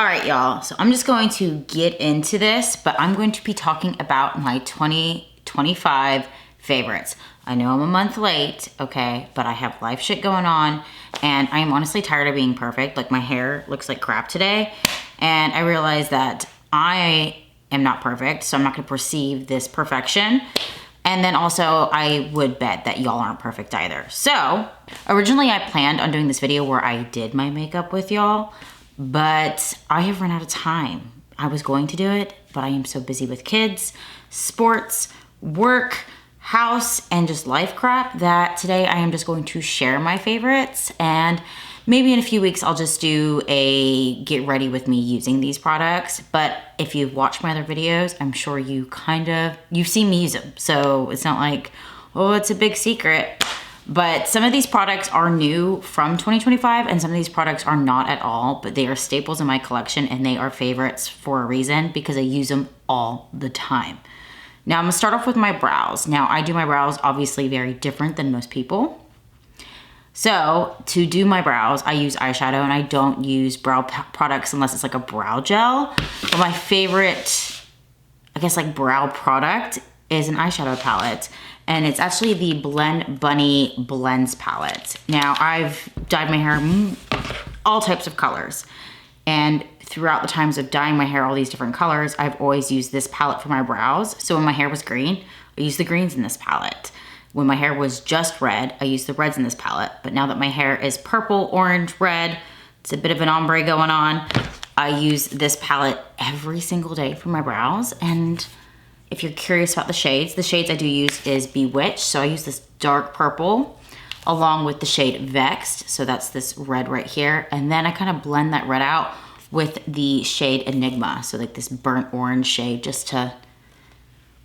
All right, y'all, so I'm just going to get into this, but I'm going to be talking about my 2025 favorites. I know I'm a month late, okay, but I have life shit going on, and I am honestly tired of being perfect. Like, my hair looks like crap today, and I realize that I am not perfect, so I'm not gonna perceive this perfection. And then also, I would bet that y'all aren't perfect either. So, originally I planned on doing this video where I did my makeup with y'all, but I have run out of time. I was going to do it, but I am so busy with kids, sports, work, house, and just life crap that today I am just going to share my favorites, and maybe in a few weeks I'll just do a get ready with me using these products. But if you've watched my other videos, I'm sure you've seen me use them. So it's not like, oh, it's a big secret. But some of these products are new from 2025 and some of these products are not at all, but they are staples in my collection and they are favorites for a reason because I use them all the time. Now I'm gonna start off with my brows. Now I do my brows obviously very different than most people. So to do my brows, I use eyeshadow and I don't use brow products unless it's like a brow gel. But my favorite, I guess, like brow product is an eyeshadow palette. And it's actually the Blend Bunny Blends palette. Now I've dyed my hair all types of colors. And throughout the times of dyeing my hair all these different colors, I've always used this palette for my brows. So when my hair was green, I used the greens in this palette. When my hair was just red, I used the reds in this palette. But now that my hair is purple, orange, red, it's a bit of an ombre going on, I use this palette every single day for my brows. And if you're curious about the shades I do use is Bewitched. So I use this dark purple along with the shade Vexed. So that's this red right here. And then I kind of blend that red out with the shade Enigma. So like this burnt orange shade just to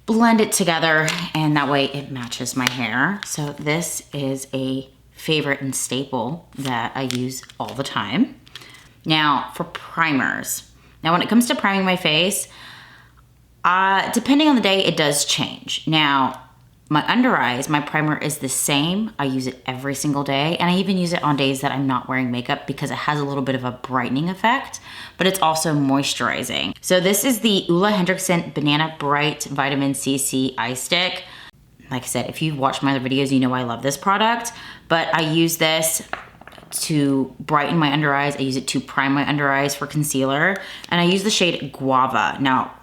blend it together, and that way it matches my hair. So this is a favorite and staple that I use all the time. Now for primers. Now when it comes to priming my face, depending on the day, it does change. Now, my under eyes, my primer is the same. I use it every single day, and I even use it on days that I'm not wearing makeup because it has a little bit of a brightening effect, but it's also moisturizing. So this is the OleHenriksen Banana Bright Vitamin CC Eye Stick. Like I said, if you've watched my other videos, you know I love this product, but I use this to brighten my under eyes. I use it to prime my under eyes for concealer, and I use the shade Guava. Now,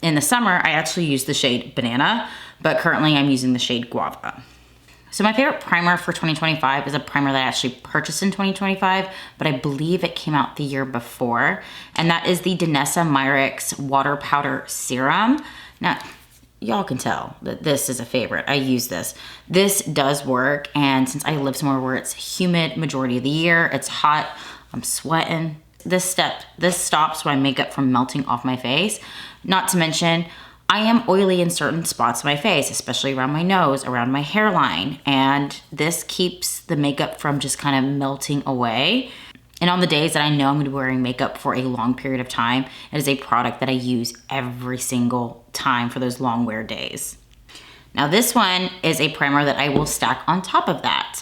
in the summer, I actually use the shade Banana, but currently I'm using the shade Guava. So my favorite primer for 2025 is a primer that I actually purchased in 2025, but I believe it came out the year before, and that is the Danessa Myricks Water Powder Serum. Now, y'all can tell that this is a favorite. I use this. This does work, and since I live somewhere where it's humid majority of the year, it's hot, I'm sweating, this stops my makeup from melting off my face. Not to mention, I am oily in certain spots of my face, especially around my nose, around my hairline, and this keeps the makeup from just kind of melting away. And on the days that I know I'm gonna be wearing makeup for a long period of time, it is a product that I use every single time for those long wear days. Now this one is a primer that I will stack on top of that.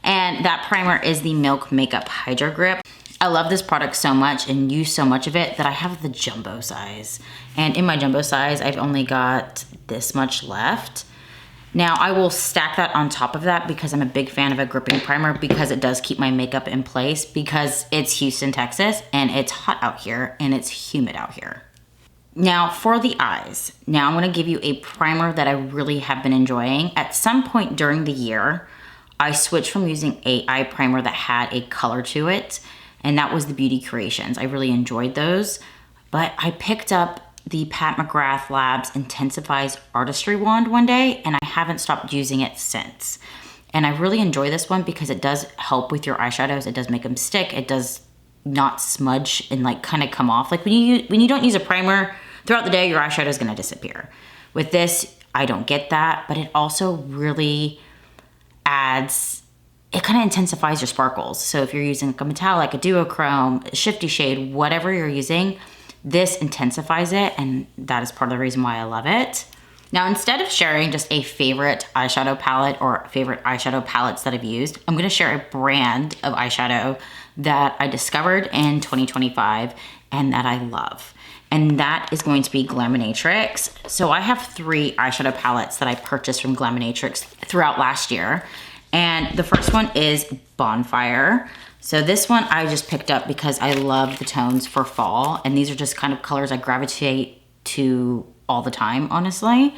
And that primer is the Milk Makeup Hydrogrip. I love this product so much and use so much of it that I have the jumbo size. And in my jumbo size, I've only got this much left. Now I will stack that on top of that because I'm a big fan of a gripping primer because it does keep my makeup in place because it's Houston, Texas, and it's hot out here and it's humid out here. Now for the eyes. Now I'm gonna give you a primer that I really have been enjoying. At some point during the year, I switched from using an eye primer that had a color to it, and that was the Beauty Creations. I really enjoyed those, but I picked up the Pat McGrath Labs Intensifies Artistry Wand one day, and I haven't stopped using it since. And I really enjoy this one because it does help with your eyeshadows. It does make them stick. It does not smudge and like kind of come off. Like when you don't use a primer throughout the day, your eyeshadow is gonna disappear. With this, I don't get that, but it also really adds, it kind of intensifies your sparkles. So if you're using a metallic, a duochrome, a shifty shade, whatever you're using, this intensifies it, and that is part of the reason why I love it. Now, instead of sharing just a favorite eyeshadow palette or favorite eyeshadow palettes that I've used, I'm gonna share a brand of eyeshadow that I discovered in 2025, and that I love. And that is going to be Glaminatrix. So I have 3 eyeshadow palettes that I purchased from Glaminatrix throughout last year. And the first one is Bonfire. So this one I just picked up because I love the tones for fall. And these are just kind of colors I gravitate to all the time, honestly.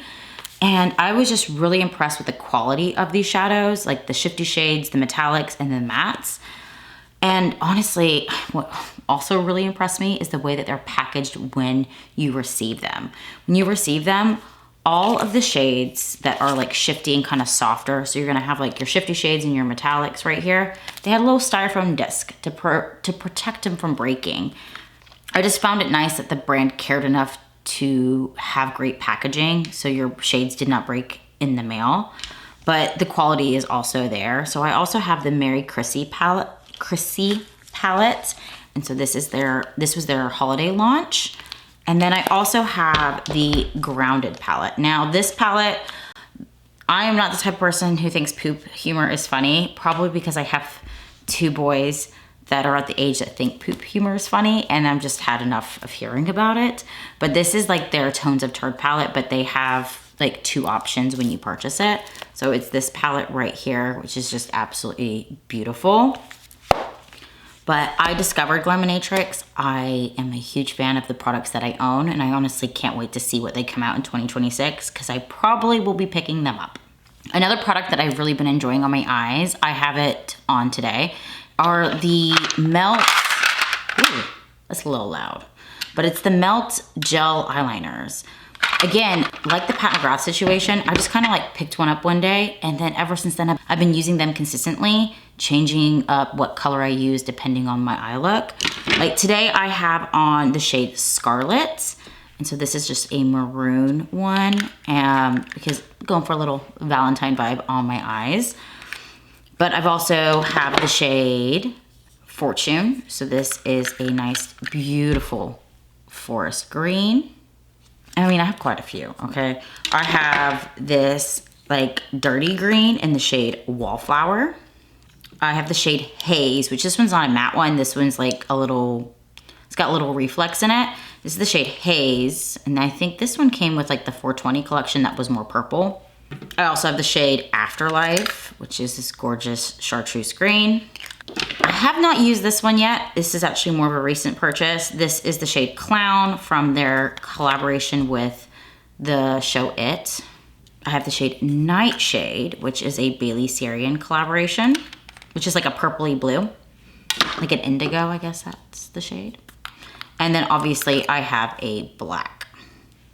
And I was just really impressed with the quality of these shadows, like the shifty shades, the metallics, and the mattes. And honestly, what also really impressed me is the way that they're packaged when you receive them. When you receive them, all of the shades that are like shifty and kind of softer, so you're gonna have like your shifty shades and your metallics right here, they had a little styrofoam disc to protect them from breaking. I just found it nice that the brand cared enough to have great packaging so your shades did not break in the mail, but the quality is also there. So I also have the Mary Chrissy palette, and so this was their holiday launch. And then I also have the Grounded palette. Now this palette, I am not the type of person who thinks poop humor is funny, probably because I have 2 boys that are at the age that think poop humor is funny, and I've just had enough of hearing about it. But this is like their Tones of Turd palette, but they have like 2 options when you purchase it. So it's this palette right here, which is just absolutely beautiful. But I discovered Glaminatrix. I am a huge fan of the products that I own, and I honestly can't wait to see what they come out in 2026 because I probably will be picking them up. Another product that I've really been enjoying on my eyes, I have it on today, are the Melt, ooh, that's a little loud, but it's the Melt Gel Eyeliners. Again, like the Pat McGrath situation, I just kind of like picked one up one day, and then ever since then I've been using them consistently, changing up what color I use depending on my eye look. Like today I have on the shade Scarlet, and so this is just a maroon one, because I'm going for a little Valentine vibe on my eyes. But I've also have the shade Fortune. So this is a nice, beautiful forest green. I mean, I have quite a few, okay? I have this like dirty green in the shade Wallflower. I have the shade Haze, which this one's not a matte one. This one's like a little, it's got a little reflex in it. This is the shade Haze. And I think this one came with like the 420 collection that was more purple. I also have the shade Afterlife, which is this gorgeous chartreuse green. I have not used this one yet. This is actually more of a recent purchase. This is the shade Clown from their collaboration with the show It. I have the shade Nightshade, which is a Bailey Sarian collaboration, which is like a purpley blue, like an indigo, I guess that's the shade. And then obviously I have a black.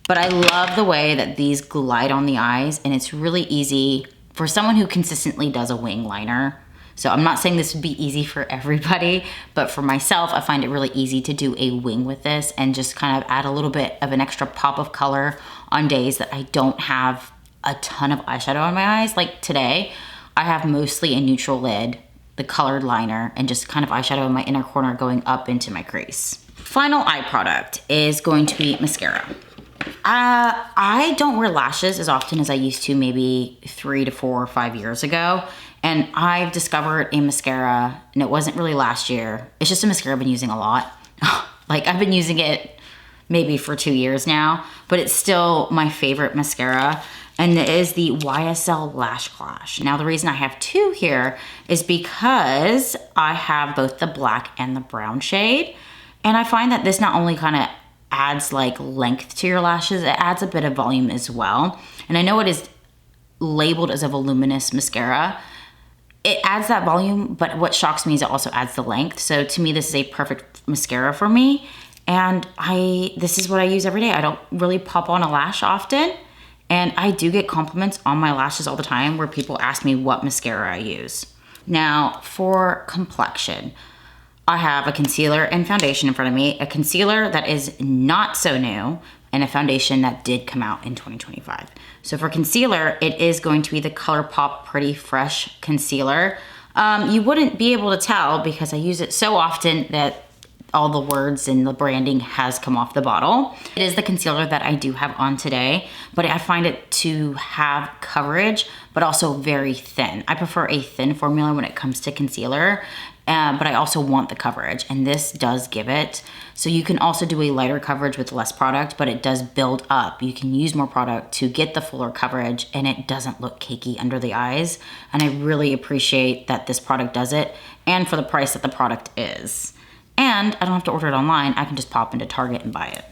But I love the way that these glide on the eyes, and it's really easy for someone who consistently does a wing liner. So I'm not saying this would be easy for everybody, but for myself, I find it really easy to do a wing with this and just kind of add a little bit of an extra pop of color on days that I don't have a ton of eyeshadow on my eyes. Like today, I have mostly a neutral lid, the colored liner, and just kind of eyeshadow in my inner corner going up into my crease. Final eye product is going to be mascara. I don't wear lashes as often as I used to maybe 3 to 4 or 5 years ago. And I've discovered a mascara, and it wasn't really last year. It's just a mascara I've been using a lot. Like I've been using it maybe for 2 years now, but it's still my favorite mascara. And it is the YSL Lash Clash. Now the reason I have 2 here is because I have both the black and the brown shade. And I find that this not only kind of adds like length to your lashes, it adds a bit of volume as well. And I know it is labeled as a voluminous mascara. It adds that volume, but what shocks me is it also adds the length. So to me, this is a perfect mascara for me. And this is what I use every day. I don't really pop on a lash often. And I do get compliments on my lashes all the time where people ask me what mascara I use. Now for complexion, I have a concealer and foundation in front of me, a concealer that is not so new, and a foundation that did come out in 2025. So for concealer, it is going to be the Colourpop Pretty Fresh Concealer. You wouldn't be able to tell because I use it so often that all the words and the branding has come off the bottle. It is the concealer that I do have on today, but I find it to have coverage, but also very thin. I prefer a thin formula when it comes to concealer. but I also want the coverage, and this does give it. So you can also do a lighter coverage with less product, but it does build up. You can use more product to get the fuller coverage, and it doesn't look cakey under the eyes. And I really appreciate that this product does it, and for the price that the product is. And I don't have to order it online. I can just pop into Target and buy it.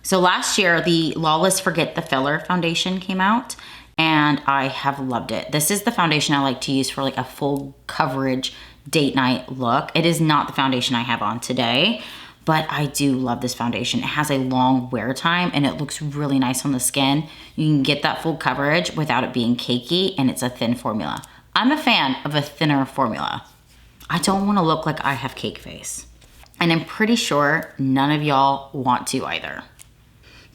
So last year, the Lawless Forget the Filler foundation came out, and I have loved it. This is the foundation I like to use for like a full coverage date night look. It is not the foundation I have on today, but I do love this foundation. It has a long wear time, and it looks really nice on the skin. You can get that full coverage without it being cakey, and it's a thin formula. I'm a fan of a thinner formula. I don't want to look like I have cake face. And I'm pretty sure none of y'all want to either.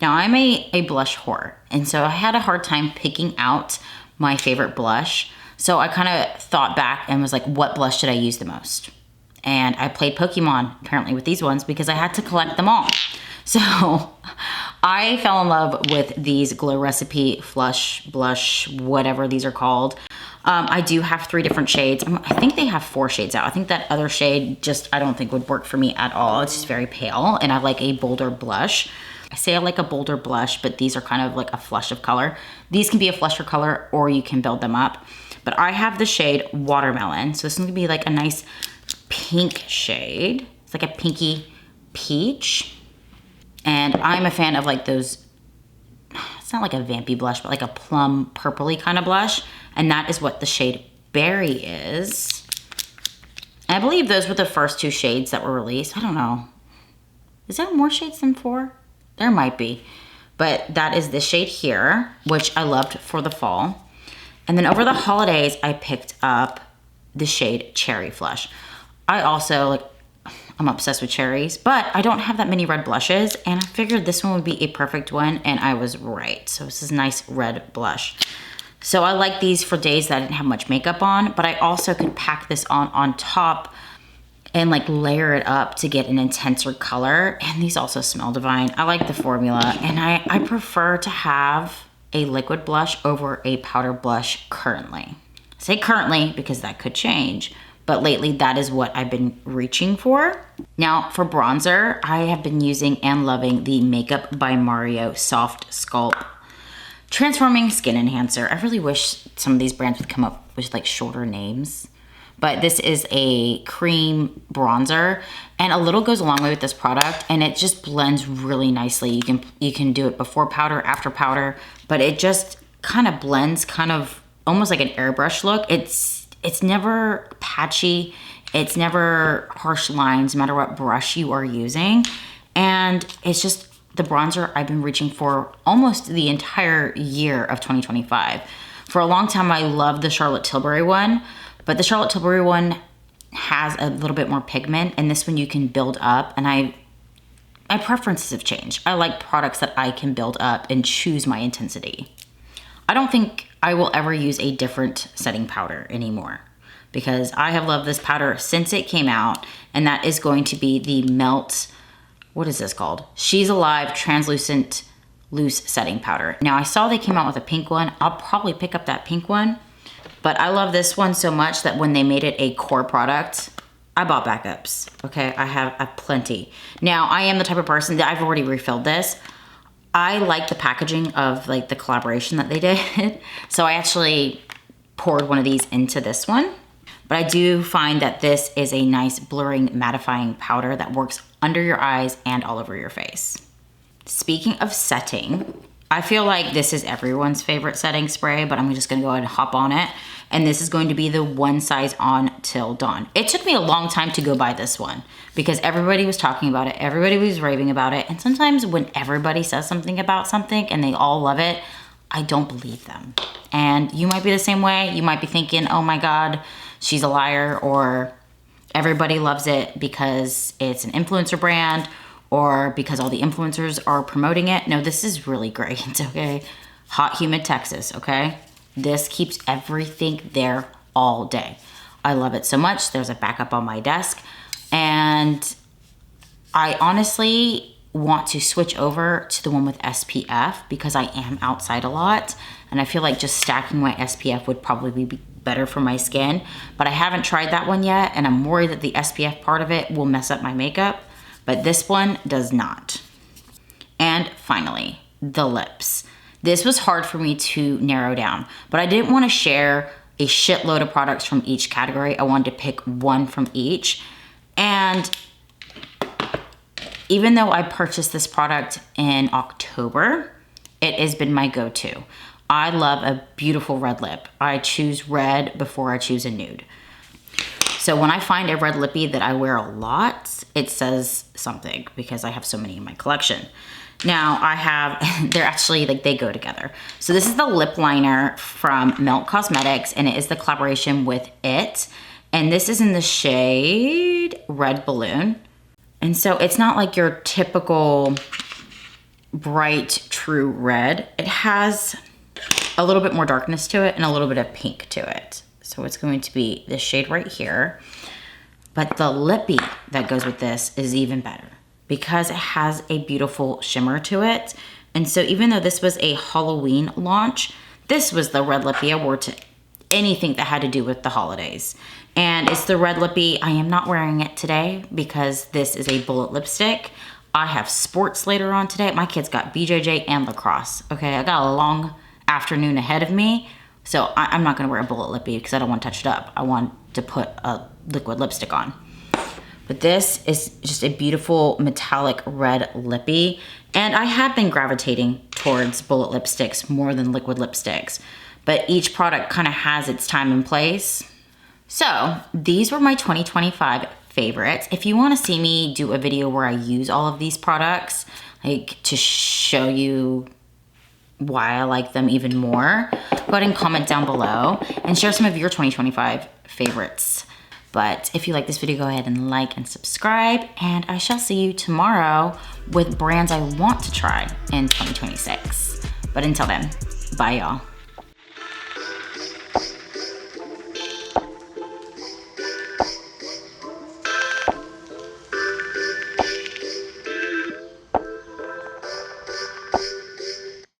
Now, I'm a blush whore, and so I had a hard time picking out my favorite blush. So I kind of thought back and was like, what blush did I use the most? And I played Pokemon, apparently, with these ones because I had to collect them all. So I fell in love with these Glow Recipe Flush Blush, whatever these are called. I do have 3 different shades. I think they have 4 shades out. I think that other shade just, I don't think would work for me at all. It's just very pale, and I like a bolder blush. I say I like a bolder blush, but these are kind of like a flush of color. These can be a flusher color, or you can build them up. But I have the shade Watermelon. So this is gonna be like a nice pink shade. It's like a pinky peach. And I'm a fan of like those, it's not like a vampy blush, but like a plum purpley kind of blush. And that is what the shade Berry is. And I believe those were the first 2 shades that were released. I don't know. Is there more shades than 4? There might be, but that is this shade here, which I loved for the fall. And then over the holidays, I picked up the shade Cherry Flush. I also, I'm obsessed with cherries, but I don't have that many red blushes, and I figured this one would be a perfect one, and I was right. So this is a nice red blush. So I like these for days that I didn't have much makeup on, but I also could pack this on top and like layer it up to get an intenser color. And these also smell divine. I like the formula, and I prefer to have a liquid blush over a powder blush currently. I say currently because that could change, but lately that is what I've been reaching for. Now for bronzer, I have been using and loving the Makeup by Mario Soft Sculpt Transforming Skin Enhancer. I really wish some of these brands would come up with like shorter names. But this is a cream bronzer, and a little goes a long way with this product, and it just blends really nicely. You can do it before powder, after powder, but it just kind of blends kind of almost like an airbrush look. It's never patchy. It's never harsh lines, no matter what brush you are using. And it's just the bronzer I've been reaching for almost the entire year of 2025. For a long time, I loved the Charlotte Tilbury one, but the Charlotte Tilbury one has a little bit more pigment, and this one you can build up, and my preferences have changed. I like products that I can build up and choose my intensity. I don't think I will ever use a different setting powder anymore because I have loved this powder since it came out, and that is going to be the Melt, what is this called? She's Alive Translucent Loose Setting Powder. Now I saw they came out with a pink one. I'll probably pick up that pink one. But I love this one so much that when they made it a core product, I bought backups, okay? I have plenty. Now, I am the type of person that I've already refilled this. I like the packaging of like the collaboration that they did. So I actually poured one of these into this one. But I do find that this is a nice blurring, mattifying powder that works under your eyes and all over your face. Speaking of setting, I feel like this is everyone's favorite setting spray, but I'm just gonna go ahead and hop on it. And this is going to be the One Size On Till Dawn. It took me a long time to go buy this one because everybody was talking about it. Everybody was raving about it. And sometimes when everybody says something about something and they all love it, I don't believe them. And you might be the same way. You might be thinking, oh my God, she's a liar, or everybody loves it because it's an influencer brand, or because all the influencers are promoting it. No, this is really great, okay? Hot, humid Texas, okay? This keeps everything there all day. I love it so much. There's a backup on my desk. And I honestly want to switch over to the one with SPF because I am outside a lot. And I feel like just stacking my SPF would probably be better for my skin, but I haven't tried that one yet, and I'm worried that the SPF part of it will mess up my makeup, but this one does not. And finally, the lips. This was hard for me to narrow down, but I didn't want to share a shitload of products from each category. I wanted to pick one from each. And even though I purchased this product in October, it has been my go-to. I love a beautiful red lip. I choose red before I choose a nude. So when I find a red lippy that I wear a lot, it says something because I have so many in my collection. Now I have, they're actually like, they go together. So this is the lip liner from Melt Cosmetics, and it is the collaboration with It. And this is in the shade Red Balloon. And so it's not like your typical bright, true red. It has a little bit more darkness to it and a little bit of pink to it. So it's going to be this shade right here. But the lippy that goes with this is even better because it has a beautiful shimmer to it. And so even though this was a Halloween launch, this was the red lippy I wore to anything that had to do with the holidays. And it's the red lippy. I am not wearing it today because this is a bullet lipstick. I have sports later on today. My kids got BJJ and lacrosse. Okay, I got a long afternoon ahead of me. So I'm not gonna wear a bullet lippy because I don't want to touch it up. I want to put a liquid lipstick on. But this is just a beautiful metallic red lippy. And I have been gravitating towards bullet lipsticks more than liquid lipsticks. But each product kind of has its time and place. So these were my 2025 favorites. If you want to see me do a video where I use all of these products, like to show you why I like them even more, go ahead and comment down below and share some of your 2025 favorites. But if you like this video, go ahead and like and subscribe, and I shall see you tomorrow with brands I want to try in 2026. But until then, bye y'all.